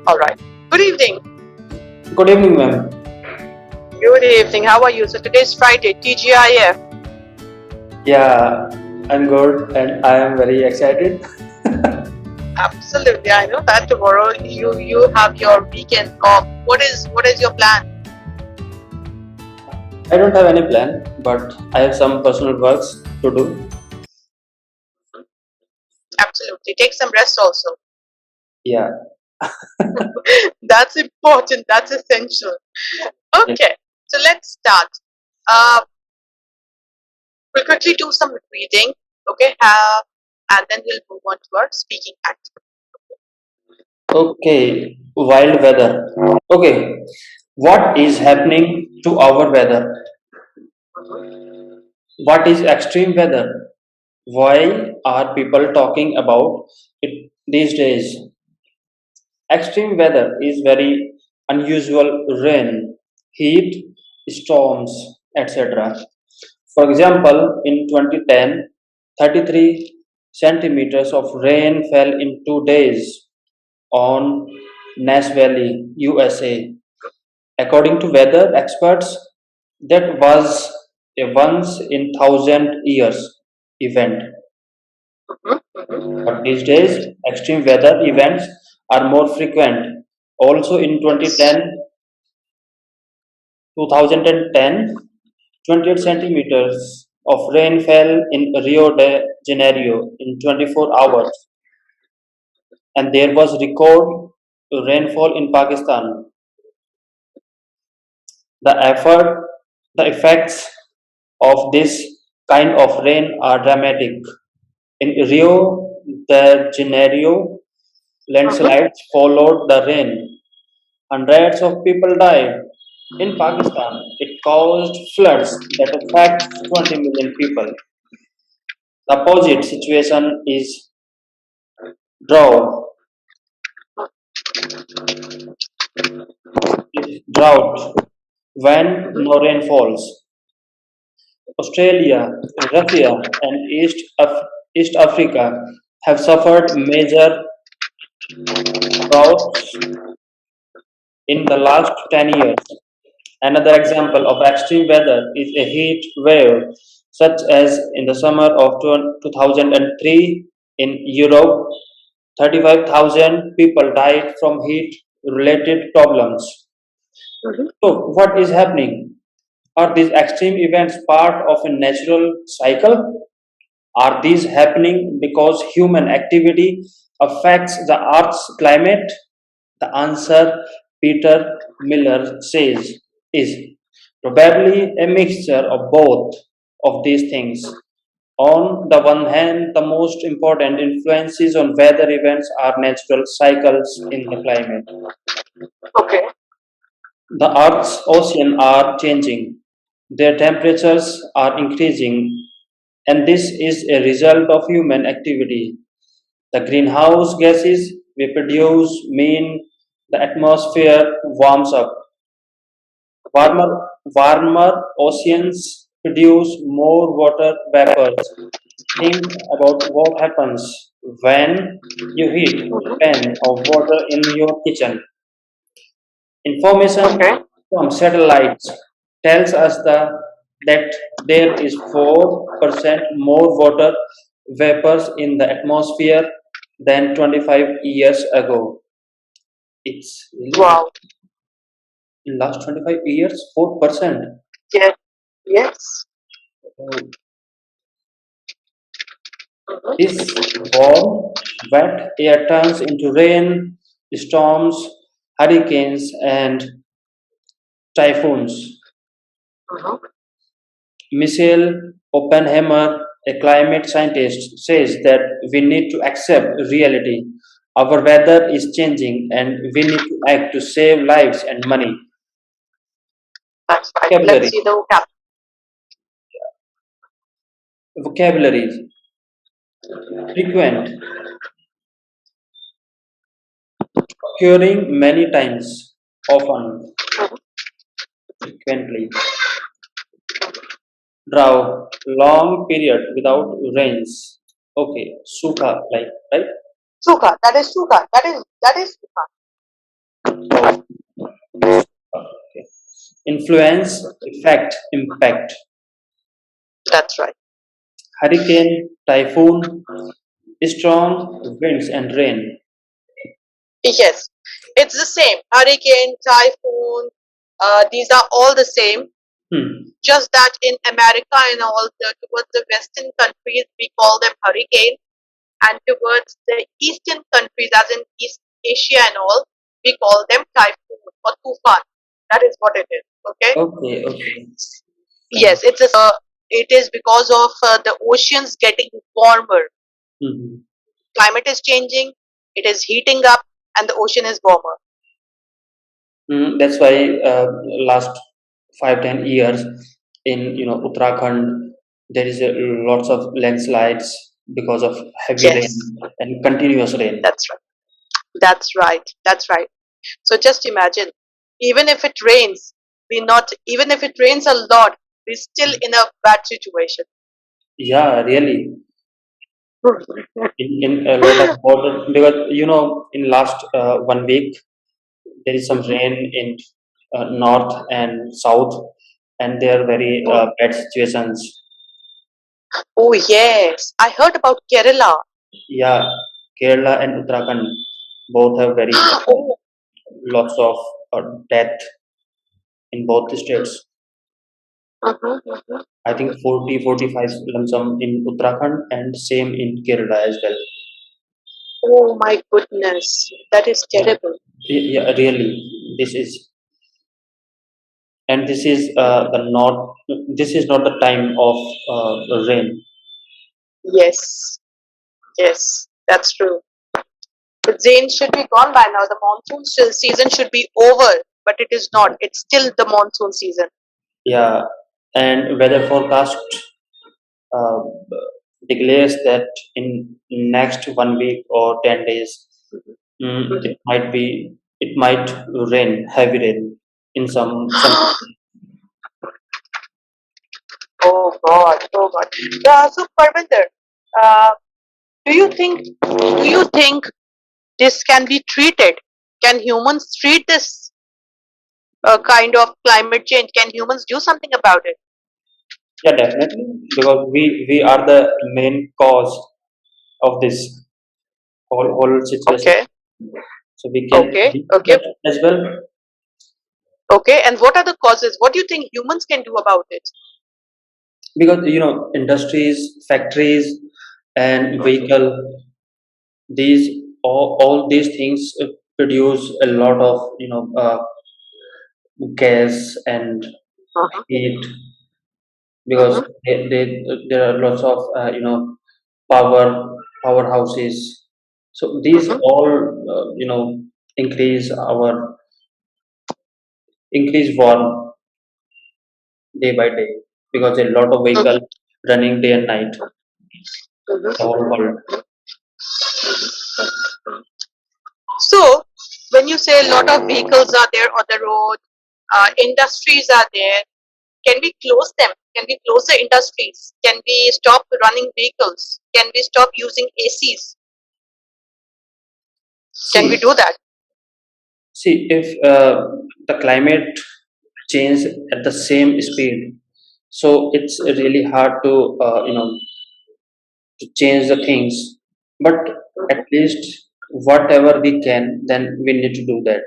All right. Good evening. Good evening, ma'am. Good evening. How are you? So today's Friday, TGIF. Yeah, I'm good and I am very excited. Absolutely. I know that tomorrow you have your weekend off. What is your plan? I don't have any plan, but I have some personal works to do. Absolutely. Take some rest also. Yeah. That's important. That's essential. Yeah. Okay. So let's start. Uh, we'll quickly do some reading. Okay. And then we'll move on to our speaking activity. Okay, wild weather. Okay, what is happening to our weather? What is extreme weather? Why are people talking about it these days? Extreme weather is very unusual rain, heat, storms, etc. For example, in 2010, 33 centimeters of rain fell in 2 days on Nash Valley, USA. According to weather experts, that was a once in thousand years event. But these days, extreme weather events are more frequent. Also in Yes. 2010, 28 centimeters of rain fell in Rio de Janeiro in 24 hours, and there was record rainfall in Pakistan. The effort, the effects of this kind of rain are dramatic. In Rio de Janeiro, Mhm. landslides followed the rain. Hundreds of people died. In Pakistan, it caused floods that affect 20 million people. The opposite situation is drought. Drought when no rain falls. Australia, Russia, and East Africa have suffered major droughts in the last 10 years. Another example of extreme weather is a heat wave, such as in the summer of 2003 in Europe. 35,000 people died from heat related problems. Mhm. So, what is happening? Are these extreme events part of a natural cycle? Are these happening because human activity affects the Earth's climate? The answer, Peter Miller says, is probably a mixture of both of these things. On the one hand, the most important influences on weather events are natural cycles in the climate. Okay. The Earth's oceans are changing, their temperatures are increasing, and this is a result of human activity. The greenhouse gases we produce mean the atmosphere warms up. Warmer oceans produce more water vapors. Think about what happens when you heat a Mhm. pan of water in your kitchen. Information Okay. from satellites tells us that there is 4% more water vapors in the atmosphere than 25 years ago. It's really Wow. in last 25 years 4%. Yes. Yes. Oh, Mhm. this warm, wet air turns into rain, storms, hurricanes, and typhoons. Mhm. Michelle Oppenheimer, a climate scientist, says that we need to accept reality. Our weather is changing and we need to act to save lives and money. That's right. Let's Vocabulary. see the vocab. Vocabulary. Frequent. Occurring many times. Often. Frequently. Drought. Long period without rains. Okay. Sukha. Like, right? Suka. That is suka. That is suka. Oh, okay. Influence, effect, impact. That's right. Hurricane, typhoon, strong winds and rain. Yes, it's the same. Hurricane, typhoon, these are all the same. Hmm. Just that in America and all towards the Western countries, we call them hurricane, and towards the Eastern countries, as in East Asia and all, we call them typhoon or tufan. That is what it is. Okay. Okay, okay. Yes, it is because of the oceans getting warmer. Mhm. Climate is changing. It is heating up, and the ocean is warmer. That's why last 5-10 years in Uttarakhand there is lots of landslides because of heavy rain Yes, and continuous rain. that's right. That's right. That's right. So just imagine, even if it rains, even if it rains a lot, we're still in a bad situation. Yeah, really. In a lot of water because in last 1 week there is some rain in north and south and they are very bad situations. Oh yes, I heard about Kerala. Yeah, Kerala and Uttarakhand both have very Oh, lots of death in both the states. uh-huh, uh-huh. I think 40-45 lump sum in Uttarakhand and same in Kerala as well. Oh my goodness, that is Yeah, terrible. yeah, really. This is and this is the not. This is not the time of rain. Yes, yes, that's true. The rain should be gone by now. The monsoon season should be over, but it is not. It's still the monsoon season. Yeah, and weather forecast uh, declares that in next 1 week or 10 days, Mhm. it might rain, heavy rain in some. Oh God, oh God. So Parvinder, uh, do you think this can be treated? Can humans treat this kind of climate change? Can humans do something about it? Yeah, definitely, because we are the main cause of this whole situation. Okay, So we can okay, do okay, that as well. okay. And what are the causes? What do you think humans can do about it? Because industries, factories, and vehicle, these all these things produce a lot of gas and Uh-huh. heat because Uh-huh. there are lots of power powerhouses. So these Uh-huh. all increase our increase warm day by day because a lot of Uh-huh. vehicle running day and night the Uh-huh. whole world. So, when you say a lot of vehicles are there on the road, industries are there, can we close them? Can we close the industries? Can we stop running vehicles? Can we stop using ACs? Can we See, do that? if the climate change at the same speed, so it's really hard to change the things. But at Mhm. least whatever we can, then we need to do that.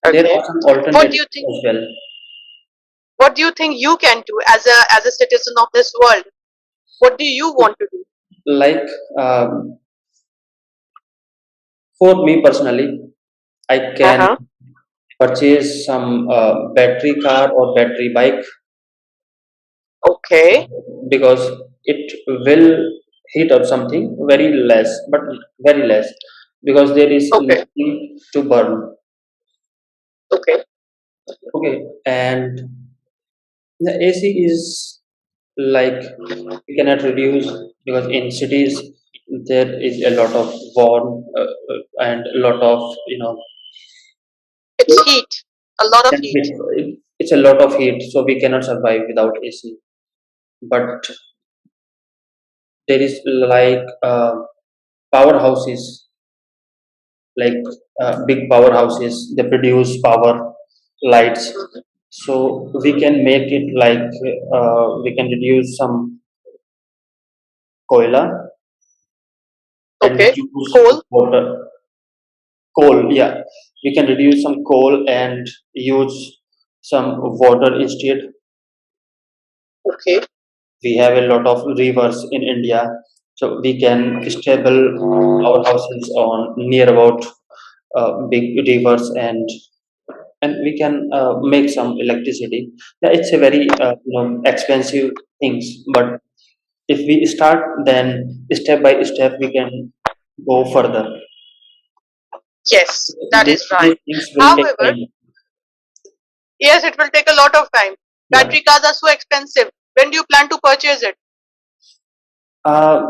There Okay. are some What do alternatives you think? as well. What do you think you can do as a citizen of this world? What do you want to do? Like for me personally, I Uh can huh. purchase some battery car or battery bike Okay. because it will heat up something very less, but very less because there is Okay. nothing to burn. Okay. Okay, and the AC is like we cannot reduce because in cities there is a lot of warm and a lot of It's heat. A lot of heat. it's a lot of heat, so we cannot survive without AC. But there is like powerhouses like big powerhouses. They produce power, lights. Mhm. So we can make it like we can reduce some koila and Okay. use Coal. water. Coal, yeah. We can reduce some coal and use some water instead. Okay. We have a lot of rivers in India, so we can stable our houses on near about big rivers, and we can make some electricity. Yeah, it's a very expensive things, but if we start, then step by step we can go further. Yes, that These, is right. these things will take However, time. yes, it will take a lot of time. Yeah. Battery cars are so expensive. When do you plan to purchase it? Uh,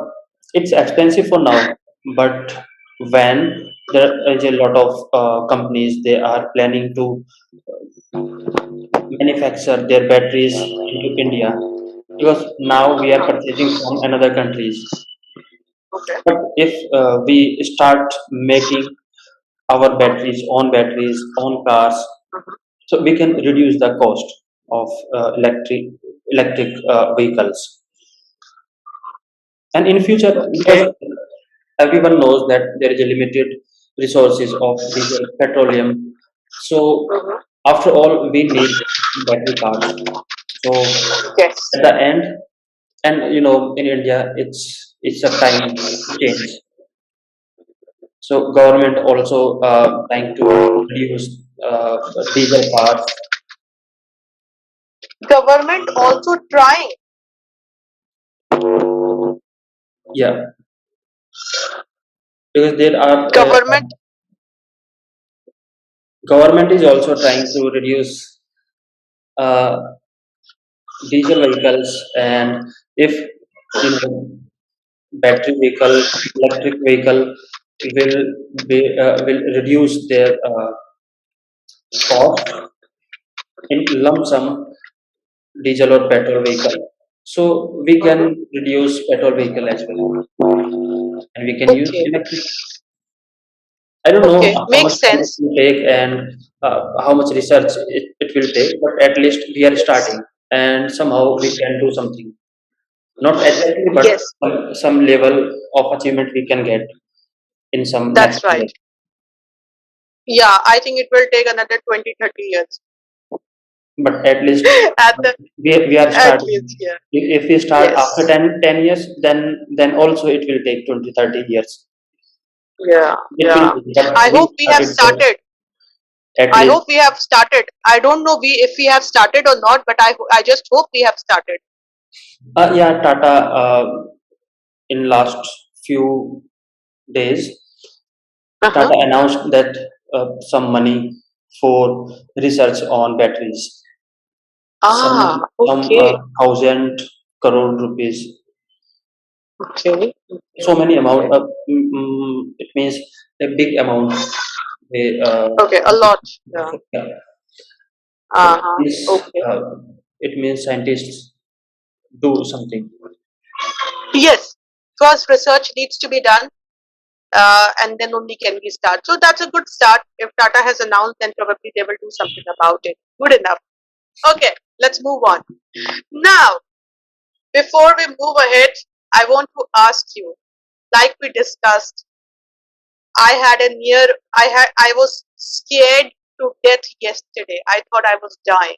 it's expensive for now, but when there is a lot of companies, they are planning to manufacture their batteries into India, because now we are purchasing from another countries. Okay. But if we start making our batteries, own cars, Mhm. so we can reduce the cost of electric vehicles. And in future, because Okay. everyone knows that there is a limited resources of diesel petroleum, so Mhm. after all we need battery cars. So Yes. at the end, and in India, it's a time to change. So government also trying to reduce diesel cars. Government also trying. Yeah, because there are Government. government is also trying to reduce uh, diesel vehicles, and if you know battery vehicle, electric vehicle will will reduce their cost in lump sum diesel or petrol vehicle. So we can Mhm. reduce petrol vehicle as well, and we can use Okay. electric. I don't know Okay. how Makes much time it sense. will take, and how much research it will take, but at least we are starting, and somehow we can do something. Not exactly, but Yes, some level of achievement we can get in some next that's right. year. Yeah, I think it will take another 20, 30 years. But at least At the we are at starting. least, yeah. If we start after Yes. 10 years, then also it will take 20, 30 years. Yeah. It will Yeah. take, but I we hope we have started first, started. at I least. hope we have started. I don't know we if we have started or not, but I just hope we have started. Yeah, Tata in last few days, Uh-huh. Tata announced that some money for research on batteries, some Ah, some okay. 1,000 crore rupees. Okay. So Okay. many amount. Okay. It means a big amount. They, Okay. A lot. Yeah. yeah. So Uh-huh. Okay. it means scientists do something. Yes. First research needs to be done, and then only can we start. So that's a good start. If Tata has announced, then probably they will do something about it. Good enough. Okay, let's move on. Now, before we move ahead, I want to ask you, like we discussed, I was scared to death yesterday. I thought I was dying.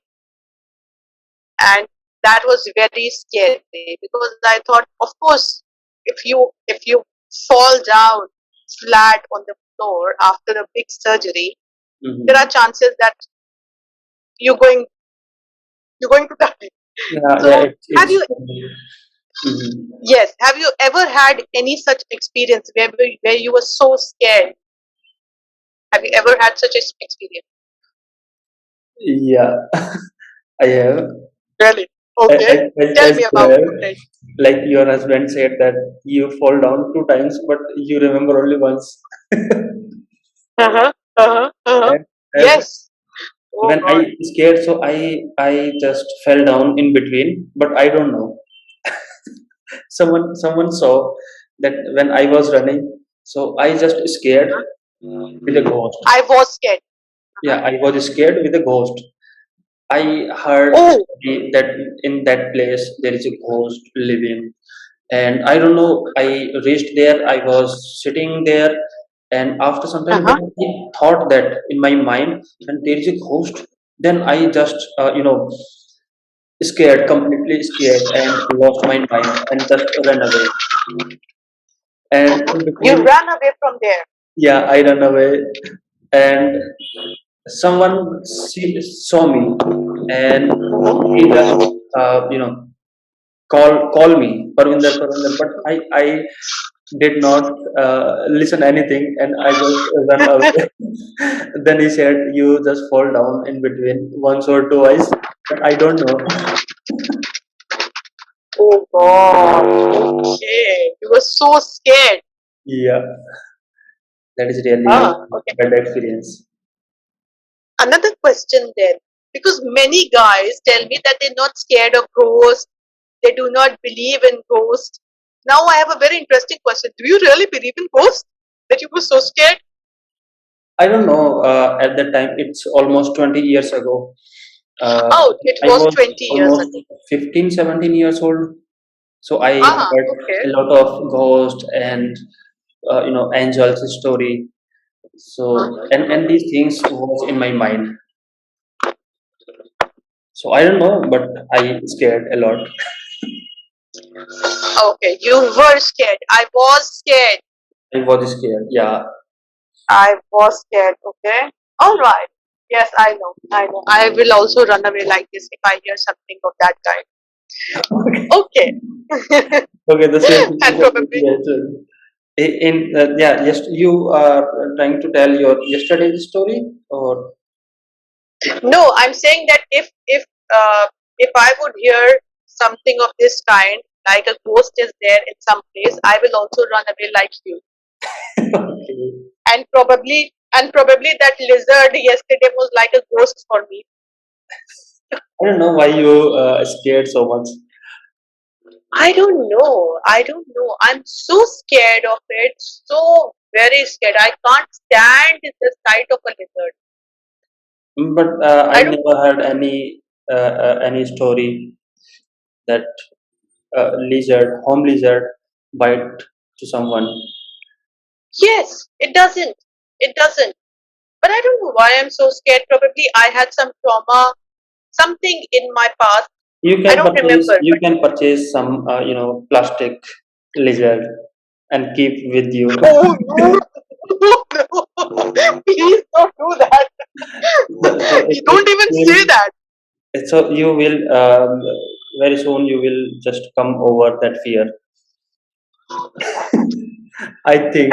And that was very scary because I thought, of course, if you fall down flat on the floor after a big surgery, there are Hmm. chances that you're going you're going to die. Yeah, yeah, So have it's you mhm. yes, have you ever had any such experience where you were so scared? Have you ever had such an experience? Yeah, I have. Really? I, Okay. I, I, Tell I me about swear, it. like your husband said that you fall down 2 times, but you remember only once. Uh-huh. Uh-huh. Uh-huh. And, and Yes. Oh when I God. scared, so I just fell down in between, but I don't know. Someone saw that when I was running, so I just scared. with a ghost. I was scared. Yeah, Uh-huh. I was scared with a ghost. I heard a Oh, story that in that place there is a ghost living, and I don't know. I reached there. I was sitting there, and after some time, uh-huh. when I thought that in my mind, and there is a ghost, then I just scared, completely scared, and lost my mind and just ran away. And in You between, ran away from there. yeah, I ran away, and someone saw me, and he just call me Parvinder, Parvinder, but I did not listen anything, and I just run away. Then he said, "You just fall down in between once or twice," but I don't know. Oh God. Okay. You were so scared. Yeah, that is really a Okay. bad experience. Another question then. Because many guys tell me that they're not scared of ghosts, they do not believe in ghosts. Now I have a very interesting question. Do you really believe in ghosts? That you were so scared? I don't know. At that time, it's almost 20 years ago. Uh, Oh, it I was was 20 years almost ago. 15, 17 years old. So I Ah, heard okay. a lot of ghost and angels story. So and these things was in my mind. So I don't know, but I scared a lot. Okay, you were scared. I was scared. I was scared. Yeah. I was scared. Okay. All right. Yes, I know. I know. I will also run away like this if I hear something of that kind. Okay. Okay, the same thing And happened with probably me as well. Yeah, yes, you are trying to tell your yesterday's story, or no, I'm saying that if I would hear something of this kind, like a ghost is there in some place, I will also run away like you. okay. And probably that lizard yesterday was like a ghost for me. I don't know why you scared so much. I don't know. I don't know. I'm so scared of it. So very scared. I can't stand the sight of a lizard. But I I don't. never heard any story that home lizard, bite to someone. Yes, it doesn't. It doesn't. But I don't know why I'm so scared. Probably I had some trauma, something in my past. I don't remember. You But can purchase some plastic lizard and keep with you. oh no, no, please don't do that. So You don't even say that. you will very soon you will just come over that fear. I think.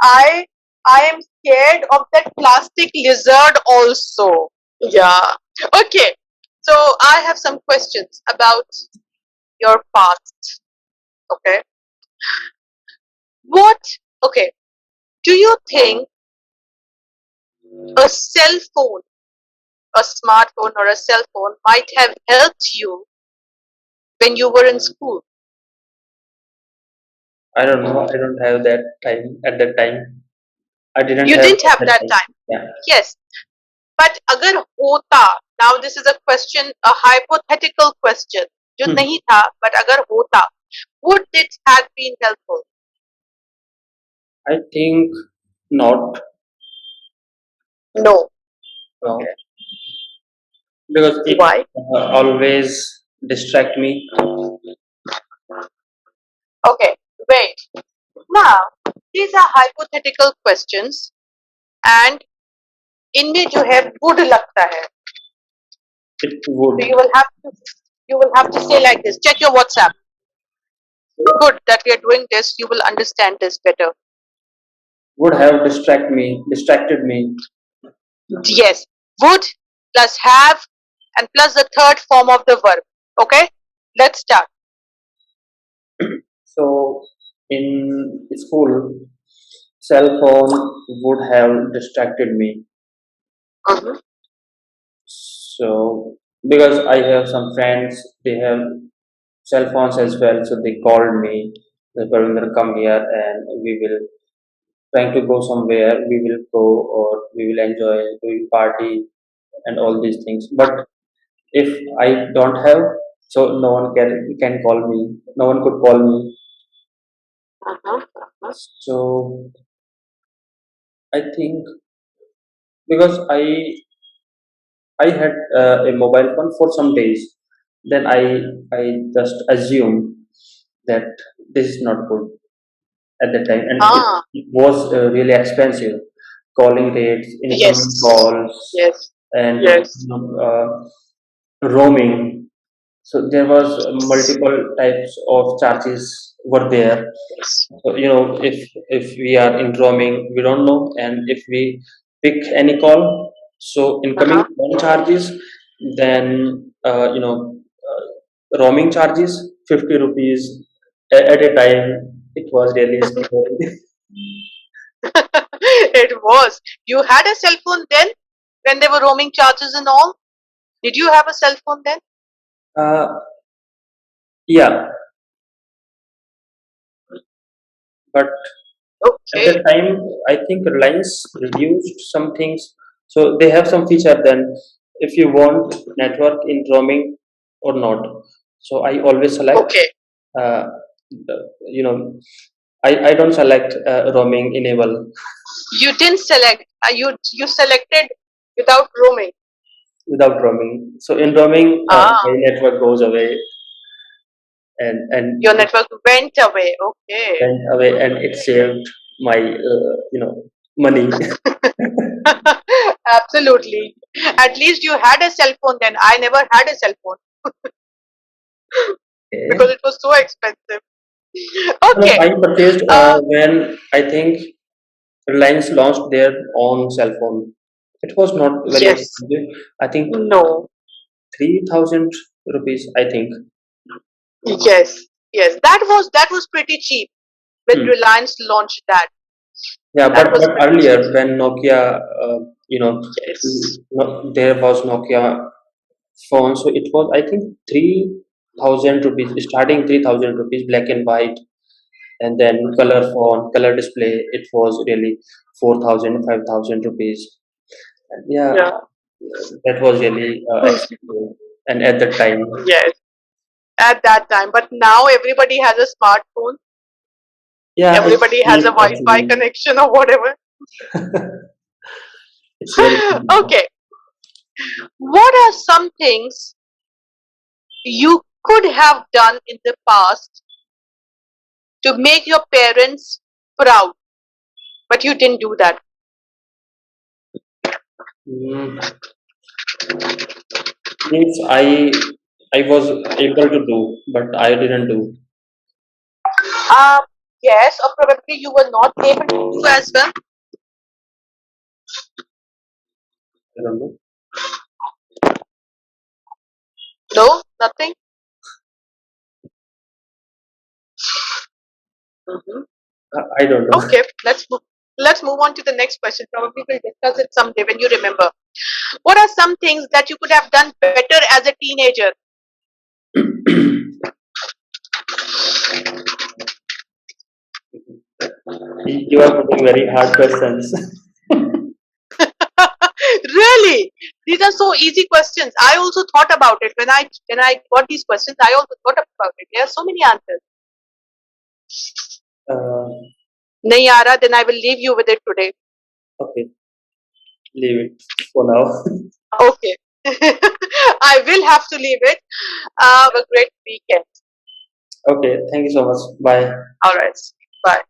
I I am scared of that plastic lizard also. Yeah. Okay. So I have some questions about your past. Okay. What? Okay. Do you think a cell phone, a smartphone, or a cell phone might have helped you when you were in school? I don't know. I don't have that time at that time. I didn't You have didn't at have that that time. time. Yeah. Yes. But अगर होता, now this is a question, a hypothetical question, जो Hmm. नहीं था, but अगर होता, would it have been helpful? I think not. No. No, Okay. because it Why? always distract me. Okay. Wait. Now, these are hypothetical questions, and इनमें जो है would लगता है. It So would you will have to say like this. Check your WhatsApp. Good that we are doing this. You will understand this better. have distracted me. Yes. Would plus have and plus the third form of the verb. Okay. Let's start. So in school, cell phone would have distracted me. Mhm. So because I have some friends, they have cell phones as well, so they called me Parvinder, come here and we will trying to go somewhere. We will go or we will enjoy doing party and all these things. But if I don't have, so no one can call me. No one could call me. Uh-huh. Uh-huh. So I think because I had a mobile phone for some days, then I just assumed that this is not good at that time, and Ah, it was really expensive. Calling rates, incoming yes. calls, Yes. and Yes. roaming. So there was multiple types of charges were there. Yes. So, if we are in roaming, we don't know, and if we pick any call, so incoming Uh-huh. call charges, then roaming charges 50 rupees at a time. It was really scary. It was. You had a cell phone then when there were roaming charges and all? Did you have a cell phone then? uh, yeah, but at Okay. that time, I think Reliance reduced some things. So they have some feature then if you want network in roaming or not. So I always select, Okay. uh, you know, I don't select roaming enable You didn't select. You selected without roaming. without roaming. So in roaming, my Ah, network goes away and your it network went away. Okay. went away and it saved my money. Absolutely. At least you had a cell phone then. I never had a cell phone because Okay. it was so expensive. No, Okay. I purchased Uh, when I think Reliance launched their own cell phone. It was not very yes. expensive. I think No. 3,000 rupees. I think. Yes. Yes. That was pretty cheap when Hmm. Reliance launched that. Yeah, That was but pretty cheap. earlier when Nokia, you know, Yes. there was Nokia phone, so it was I think 3,000 rupees, starting 3,000 rupees, black and white, and then color phone, color display. It was really 4,000, 5,000 rupees. And yeah, Yeah. that was really expensive. And at that time, Yes. At that time. But now everybody has a smartphone. yeah, it's Everybody has a cheap Wi-Fi actually. connection or whatever. It's very cheap now. Okay. What are some things you could have done in the past to make your parents proud, but you didn't do that? Mm, means I was able to do, but I didn't do. Um, yes, or probably you were not able to do as well. I don't know. No, nothing. Mhm. I don't know. Okay, let's move on to the next question. Probably we'll discuss it someday when you remember. What are some things that you could have done better as a teenager? You are putting very hard questions. Really? These are so easy questions. I also thought about it when I got these questions. I also thought about it. There are so many answers. uh, Nahi aa raha, then I will leave you with it today. okay, leave it for now. Okay. I will have to leave it. Have a great weekend. Okay, thank you so much. Bye. All right. Bye.